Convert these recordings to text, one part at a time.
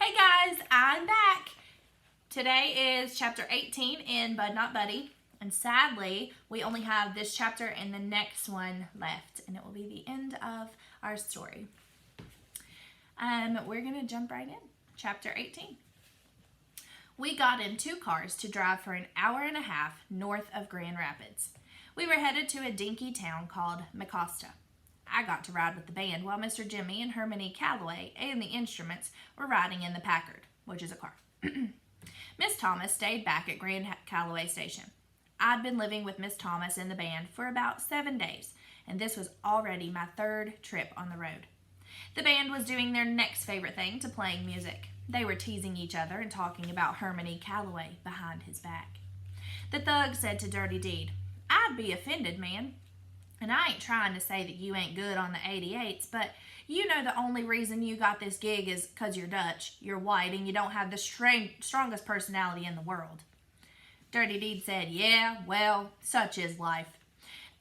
Hey guys, I'm back. Today is chapter 18 in Bud Not Buddy, and sadly, we only have this chapter and the next one left, and it will be the end of our story. We're going to jump right in. Chapter 18. We got in 2 cars to drive for an hour and a half north of Grand Rapids. We were headed to a dinky town called Mecosta. I got to ride with the band while Mr. Jimmy and Herman E. Calloway and the instruments were riding in the Packard, which is a car. Miss Thomas stayed back at Grand Calloway Station. I'd been living with Miss Thomas and the band for about 7 days, and this was already my 3rd trip on the road. The band was doing their next favorite thing to playing music. They were teasing each other and talking about Herman E. Calloway behind his back. The thug said to Dirty Deed, "I'd be offended, man. And I ain't trying to say that you ain't good on the 88s, but you know the only reason you got this gig is because you're Dutch, you're white, and you don't have the strongest personality in the world." Dirty Deed said, "Yeah, well, such is life.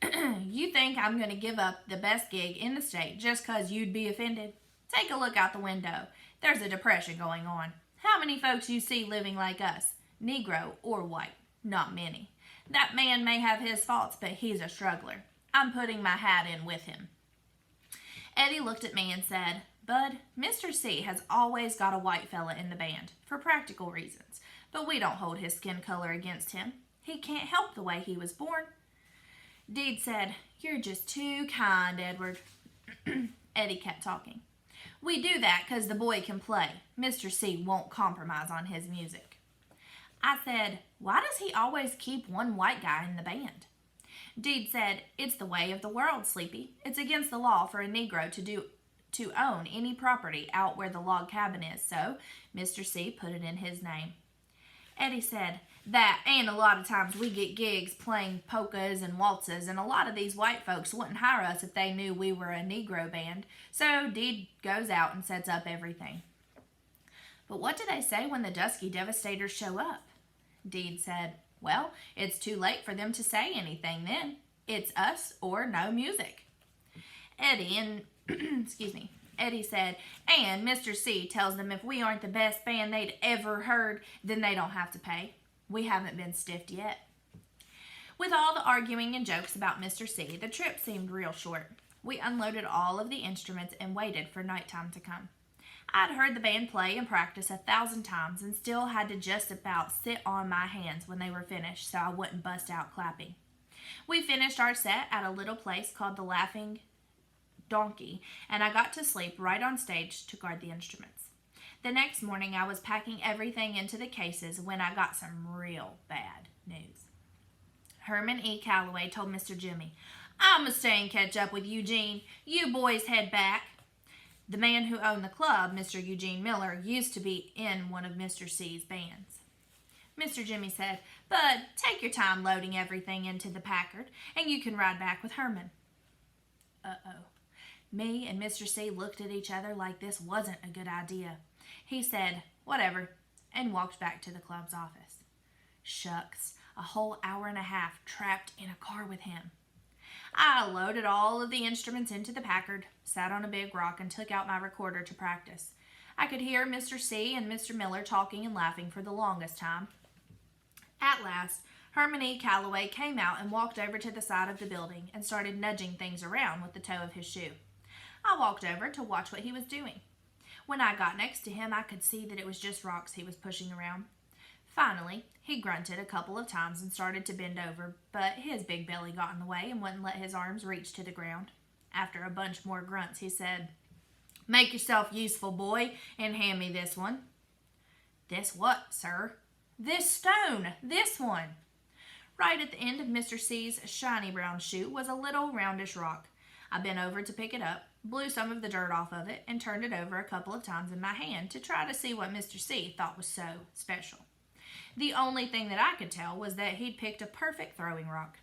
You think I'm going to give up the best gig in the state just because you'd be offended? Take a look out the window. There's a depression going on. How many folks you see living like us, Negro or white? Not many. That man may have his faults, but he's a struggler. I'm putting my hat in with him." Eddie looked at me and said, "Bud, Mr. C has always got a white fella in the band, for practical reasons, but we don't hold his skin color against him. He can't help the way he was born." Deed said, "You're just too kind, Edward." Eddie kept talking. "We do that 'cause the boy can play. Mr. C won't compromise on his music." I said, "Why does he always keep one white guy in the band?" Deed said, "It's the way of the world, Sleepy. It's against the law for a Negro to own any property out where the log cabin is, so Mr. C put it in his name." Eddie said, "That and a lot of times we get gigs playing polkas and waltzes, and a lot of these white folks wouldn't hire us if they knew we were a Negro band, so Deed goes out and sets up everything." "But what do they say when the Dusky Devastators show up?" Deed said, "Well, it's too late for them to say anything then. It's us or no music." Eddie said, "And Mr. C tells them if we aren't the best band they'd ever heard, then they don't have to pay. We haven't been stiffed yet." With all the arguing and jokes about Mr. C, the trip seemed real short. We unloaded all of the instruments and waited for nighttime to come. I'd heard the band play and practice 1,000 times and still had to just about sit on my hands when they were finished so I wouldn't bust out clapping. We finished our set at a little place called the Laughing Donkey, and I got to sleep right on stage to guard the instruments. The next morning I was packing everything into the cases when I got some real bad news. Herman E. Calloway told Mr. Jimmy, "I'm a stay and catch up with Eugene. You boys head back." The man who owned the club, Mr. Eugene Miller, used to be in one of Mr. C's bands. Mr. Jimmy said, "Bud, take your time loading everything into the Packard, and you can ride back with Herman." Uh-oh. Me and Mr. C looked at each other like this wasn't a good idea. He said, "Whatever," and walked back to the club's office. Shucks, a whole hour and a half trapped in a car with him. I loaded all of the instruments into the Packard, sat on a big rock, and took out my recorder to practice. I could hear Mr. C and Mr. Miller talking and laughing for the longest time. At last, Herman E. Calloway came out and walked over to the side of the building and started nudging things around with the toe of his shoe. I walked over to watch what he was doing. When I got next to him, I could see that it was just rocks he was pushing around. Finally, he grunted a couple of times and started to bend over, but his big belly got in the way and wouldn't let his arms reach to the ground. After a bunch more grunts, he said, "Make yourself useful, boy, and hand me this one." "This what, sir?" "This stone, this one." Right at the end of Mr. C's shiny brown shoe was a little roundish rock. I bent over to pick it up, blew some of the dirt off of it, and turned it over a couple of times in my hand to try to see what Mr. C thought was so special. The only thing that I could tell was that he'd picked a perfect throwing rock.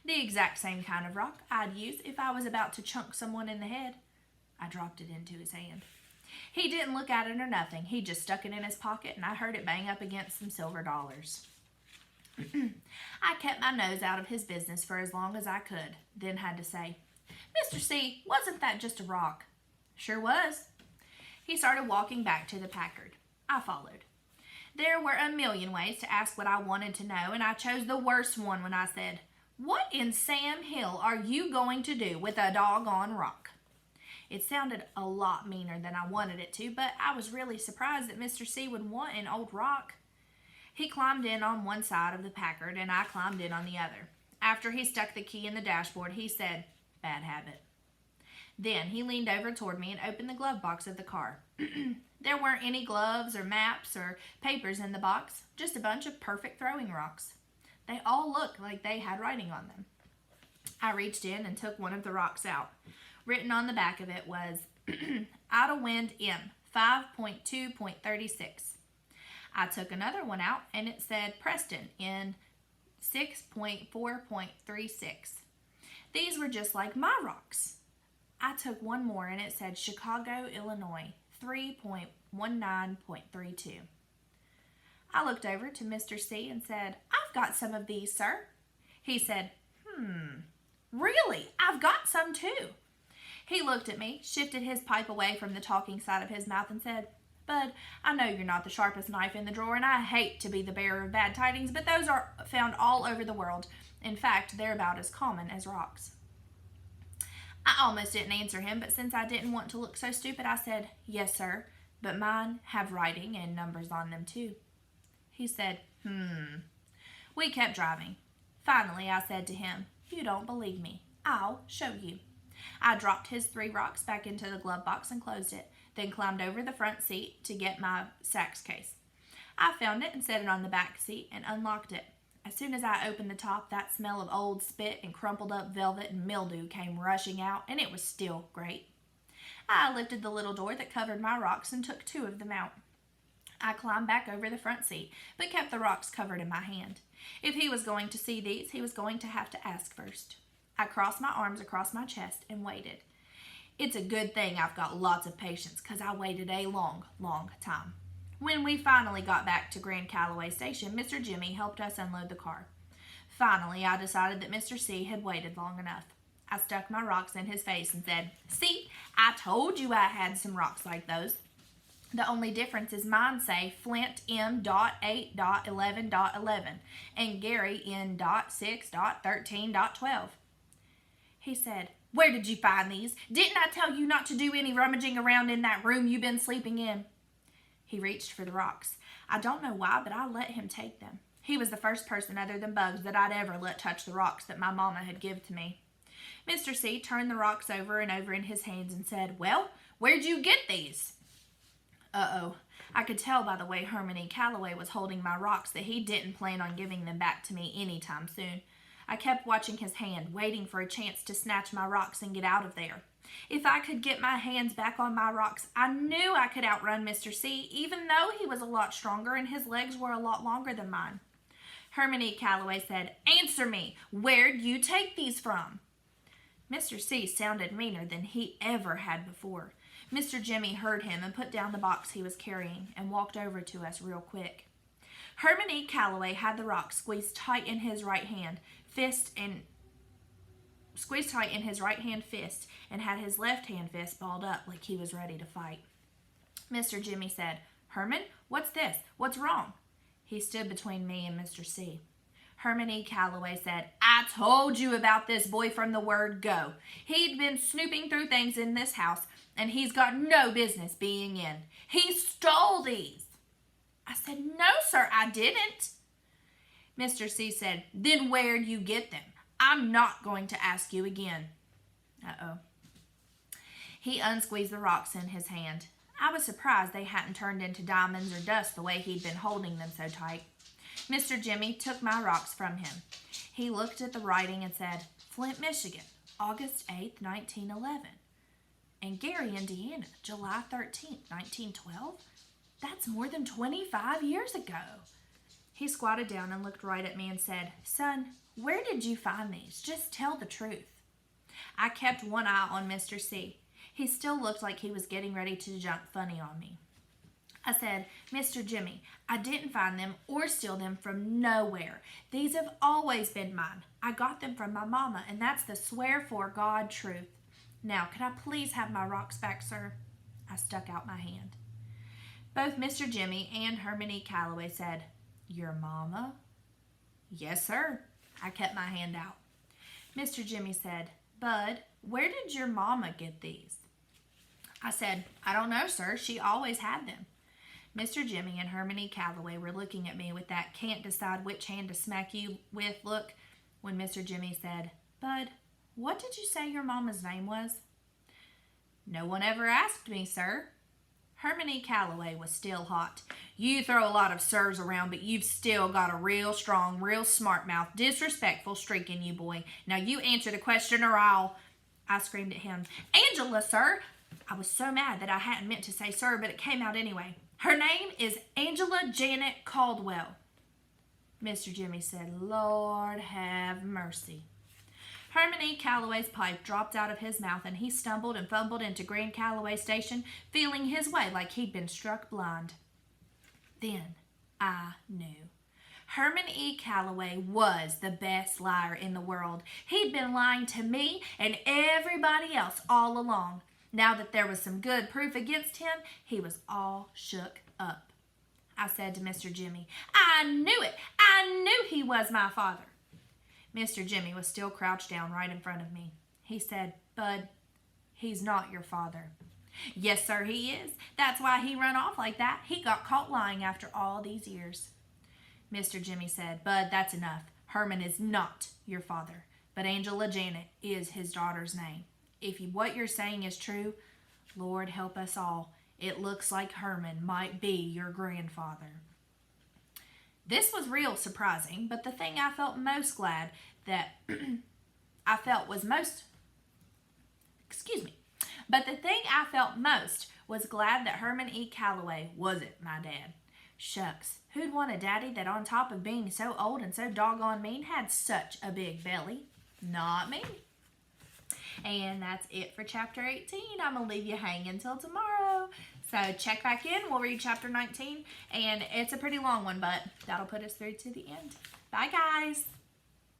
The exact same kind of rock I'd use if I was about to chunk someone in the head. I dropped it into his hand. He didn't look at it or nothing. He just stuck it in his pocket, and I heard it bang up against some silver dollars. I kept my nose out of his business for as long as I could, then had to say, "Mr. C, wasn't that just a rock?" "Sure was." He started walking back to the Packard. I followed. There were a million ways to ask what I wanted to know, and I chose the worst one when I said, "What in Sam Hill are you going to do with a doggone rock?" It sounded a lot meaner than I wanted it to, but I was really surprised that Mr. C would want an old rock. He climbed in on one side of the Packard, and I climbed in on the other. After he stuck the key in the dashboard, he said, "Bad habit." Then he leaned over toward me and opened the glove box of the car. There weren't any gloves or maps or papers in the box, just a bunch of perfect throwing rocks. They all looked like they had writing on them. I reached in and took one of the rocks out. Written on the back of it was Idawind M 5.2.36. I took another one out and it said Preston in 6.4.36. These were just like my rocks. I took one more and it said Chicago, Illinois 3.19.32. I looked over to Mr. C and said, "I've got some of these, sir." He said, "Really? I've got some too." He looked at me, shifted his pipe away from the talking side of his mouth and said, "Bud, I know you're not the sharpest knife in the drawer, and I hate to be the bearer of bad tidings, but those are found all over the world. In fact, they're about as common as rocks." I almost didn't answer him, but since I didn't want to look so stupid, I said, "Yes, sir, but mine have writing and numbers on them too." He said, We kept driving. Finally, I said to him, "You don't believe me. I'll show you." I dropped his 3 rocks back into the glove box and closed it, then climbed over the front seat to get my sax case. I found it and set it on the back seat and unlocked it. As soon as I opened the top, that smell of old spit and crumpled up velvet and mildew came rushing out, and it was still great. I lifted the little door that covered my rocks and took 2 of them out. I climbed back over the front seat, but kept the rocks covered in my hand. If he was going to see these, he was going to have to ask first. I crossed my arms across my chest and waited. It's a good thing I've got lots of patience, because I waited a long, long time. When we finally got back to Grand Calloway Station, Mr. Jimmy helped us unload the car. Finally, I decided that Mr. C had waited long enough. I stuck my rocks in his face and said, "See, I told you I had some rocks like those. The only difference is mine say Flint M.8.11.11 and Gary N.6.13.12. He said, "Where did you find these? Didn't I tell you not to do any rummaging around in that room you've been sleeping in?" He reached for the rocks. I don't know why, but I let him take them. He was the first person other than Bugs that I'd ever let touch the rocks that my mama had given to me. Mr. C turned the rocks over and over in his hands and said, "Well, where'd you get these?" Uh-oh. I could tell by the way Herman E. Calloway was holding my rocks that he didn't plan on giving them back to me anytime soon. I kept watching his hand, waiting for a chance to snatch my rocks and get out of there. If I could get my hands back on my rocks, I knew I could outrun Mr. C, even though he was a lot stronger and his legs were a lot longer than mine. Herman E. Calloway said, "Answer me. Where'd you take these from?" Mr. C sounded meaner than he ever had before. Mr. Jimmy heard him and put down the box he was carrying and walked over to us real quick. Herman E. Calloway had the rock squeezed tight in his right hand fist and had his left hand fist balled up like he was ready to fight. Mr. Jimmy said, "Herman, what's this? What's wrong?" He stood between me and Mr. C. Herman E. Calloway said, "I told you about this boy from the word go. He'd been snooping through things in this house, and he's got no business being in. He stole these." I said, "No, sir, I didn't." Mr. C said, "Then where'd you get them? I'm not going to ask you again." Uh-oh. He unsqueezed the rocks in his hand. I was surprised they hadn't turned into diamonds or dust the way he'd been holding them so tight. Mr. Jimmy took my rocks from him. He looked at the writing and said, "Flint, Michigan, August 8th, 1911. And Gary, Indiana, July 13th, 1912? That's more than 25 years ago." He squatted down and looked right at me and said, "Son, where did you find these? Just tell the truth." I kept one eye on Mr. C. He still looked like he was getting ready to jump funny on me. I said, "Mr. Jimmy, I didn't find them or steal them from nowhere. These have always been mine. I got them from my mama, and that's the swear-for God truth. Now, could I please have my rocks back, sir?" I stuck out my hand. Both Mr. Jimmy and Herman E. Calloway said, "Your mama?" "Yes, sir." I kept my hand out. Mr. Jimmy said, "Bud, where did your mama get these?" I said, "I don't know, sir. She always had them." Mr. Jimmy and Herman E. Calloway were looking at me with that can't decide which hand to smack you with look when Mr. Jimmy said, "Bud, what did you say your mama's name was?" "No one ever asked me, sir." Herman E. Calloway was still hot. "You throw a lot of sirs around, but you've still got a real strong, real smart mouth, disrespectful streak in you, boy. Now you answer the question or I'll—" I screamed at him, "Angela, sir!" I was so mad that I hadn't meant to say sir, but it came out anyway. "Her name is Angela Janet Caldwell." Mr. Jimmy said, "Lord have mercy." Herman E. Calloway's pipe dropped out of his mouth and he stumbled and fumbled into Grand Calloway Station, feeling his way like he'd been struck blind. Then I knew. Herman E. Calloway was the best liar in the world. He'd been lying to me and everybody else all along. Now that there was some good proof against him, he was all shook up. I said to Mr. Jimmy, "I knew it! I knew he was my father." Mr. Jimmy was still crouched down right in front of me. He said, "Bud, he's not your father." "Yes, sir, he is. That's why he run off like that. He got caught lying after all these years." Mr. Jimmy said, "Bud, that's enough. Herman is not your father, but Angela Janet is his daughter's name. If what you're saying is true, Lord help us all, it looks like Herman might be your grandfather." This was real surprising, but the thing I felt most glad that But the thing I felt most was glad that Herman E. Calloway wasn't my dad. Shucks, who'd want a daddy that on top of being so old and so doggone mean had such a big belly? Not me. And that's it for chapter 18. I'm going to leave you hanging until tomorrow. So check back in. We'll read chapter 19. And it's a pretty long one, but that'll put us through to the end. Bye, guys.